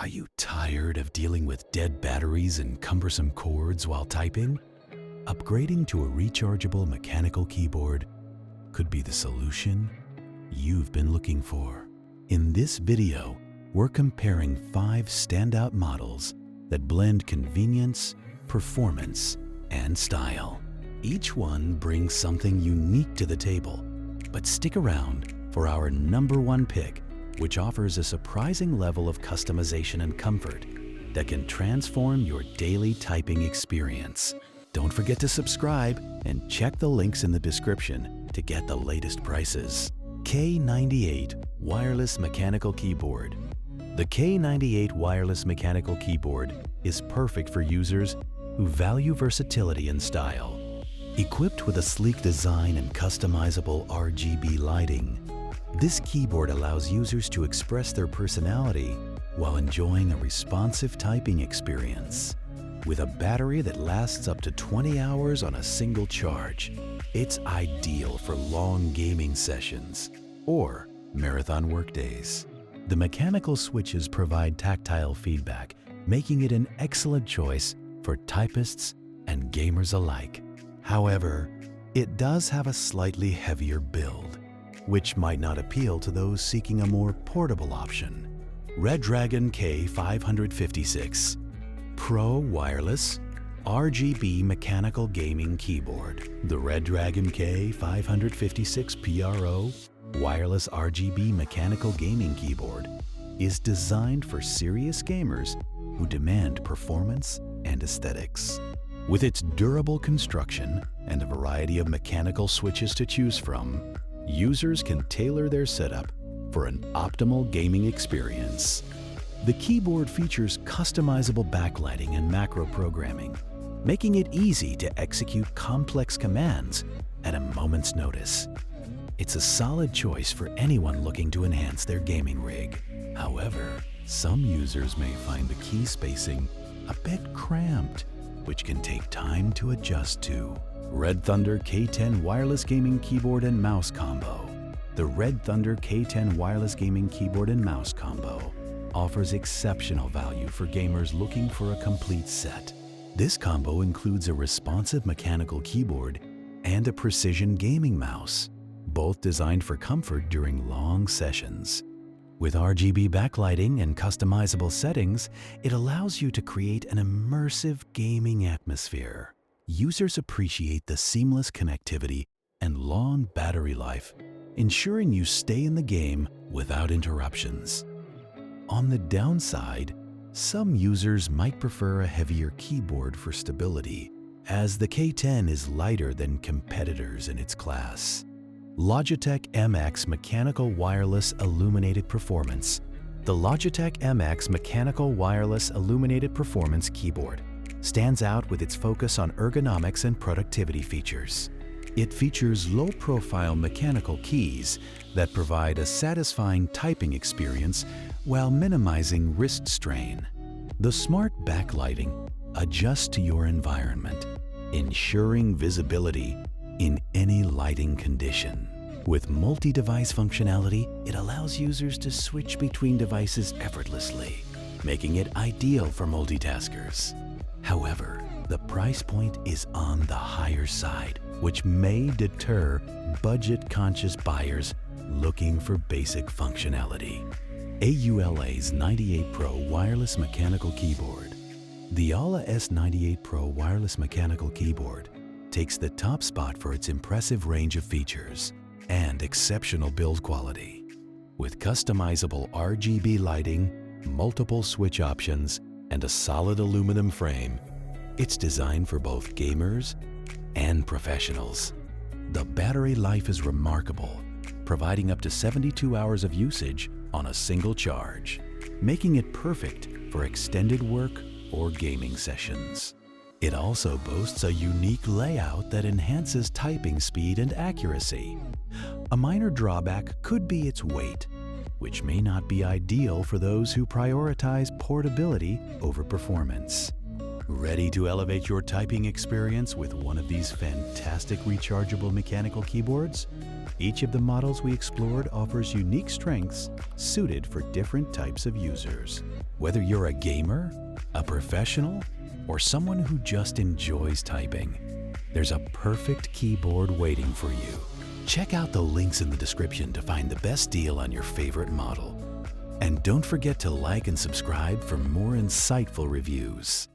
Are you tired of dealing with dead batteries and cumbersome cords while typing? Upgrading to a rechargeable mechanical keyboard could be the solution you've been looking for. In this video, we're comparing 5 standout models that blend convenience, performance, and style. Each one brings something unique to the table, but stick around for our #1 pick, which offers a surprising level of customization and comfort that can transform your daily typing experience. Don't forget to subscribe and check the links in the description to get the latest prices. K98 Wireless Mechanical Keyboard. The K98 Wireless Mechanical Keyboard is perfect for users who value versatility and style. Equipped with a sleek design and customizable RGB lighting, this keyboard allows users to express their personality while enjoying a responsive typing experience. With a battery that lasts up to 20 hours on a single charge, it's ideal for long gaming sessions or marathon workdays. The mechanical switches provide tactile feedback, making it an excellent choice for typists and gamers alike. However, it does have a slightly heavier build, which might not appeal to those seeking a more portable option. Redragon K556 Pro Wireless RGB Mechanical Gaming Keyboard. The Redragon K556 PRO Wireless RGB Mechanical Gaming Keyboard is designed for serious gamers who demand performance and aesthetics. With its durable construction and a variety of mechanical switches to choose from, users can tailor their setup for an optimal gaming experience. The keyboard features customizable backlighting and macro programming, making it easy to execute complex commands at a moment's notice. It's a solid choice for anyone looking to enhance their gaming rig. However, some users may find the key spacing a bit cramped, which can take time to adjust to. RedThunder K10 Wireless Gaming Keyboard and Mouse Combo. The RedThunder K10 Wireless Gaming Keyboard and Mouse Combo offers exceptional value for gamers looking for a complete set. This combo includes a responsive mechanical keyboard and a precision gaming mouse, both designed for comfort during long sessions. With RGB backlighting and customizable settings, it allows you to create an immersive gaming atmosphere. Users appreciate the seamless connectivity and long battery life, ensuring you stay in the game without interruptions. On the downside, some users might prefer a heavier keyboard for stability, as the K10 is lighter than competitors in its class. Logitech MX Mechanical Wireless Illuminated Performance. The Logitech MX Mechanical Wireless Illuminated Performance Keyboard stands out with its focus on ergonomics and productivity features. It features low-profile mechanical keys that provide a satisfying typing experience while minimizing wrist strain. The smart backlighting adjusts to your environment, ensuring visibility in any lighting condition. With multi-device functionality, it allows users to switch between devices effortlessly, making it ideal for multitaskers. However, the price point is on the higher side, which may deter budget-conscious buyers looking for basic functionality. AULA's 98 Pro Wireless Mechanical Keyboard. The AULA S98 Pro Wireless Mechanical Keyboard takes the top spot for its impressive range of features and exceptional build quality. With customizable RGB lighting, multiple switch options, and a solid aluminum frame, it's designed for both gamers and professionals. The battery life is remarkable, providing up to 72 hours of usage on a single charge, making it perfect for extended work or gaming sessions. It also boasts a unique layout that enhances typing speed and accuracy. A minor drawback could be its weight, which may not be ideal for those who prioritize portability over performance. Ready to elevate your typing experience with one of these fantastic rechargeable mechanical keyboards? Each of the models we explored offers unique strengths suited for different types of users. Whether you're a gamer, a professional, or someone who just enjoys typing, there's a perfect keyboard waiting for you. Check out the links in the description to find the best deal on your favorite model. And don't forget to like and subscribe for more insightful reviews.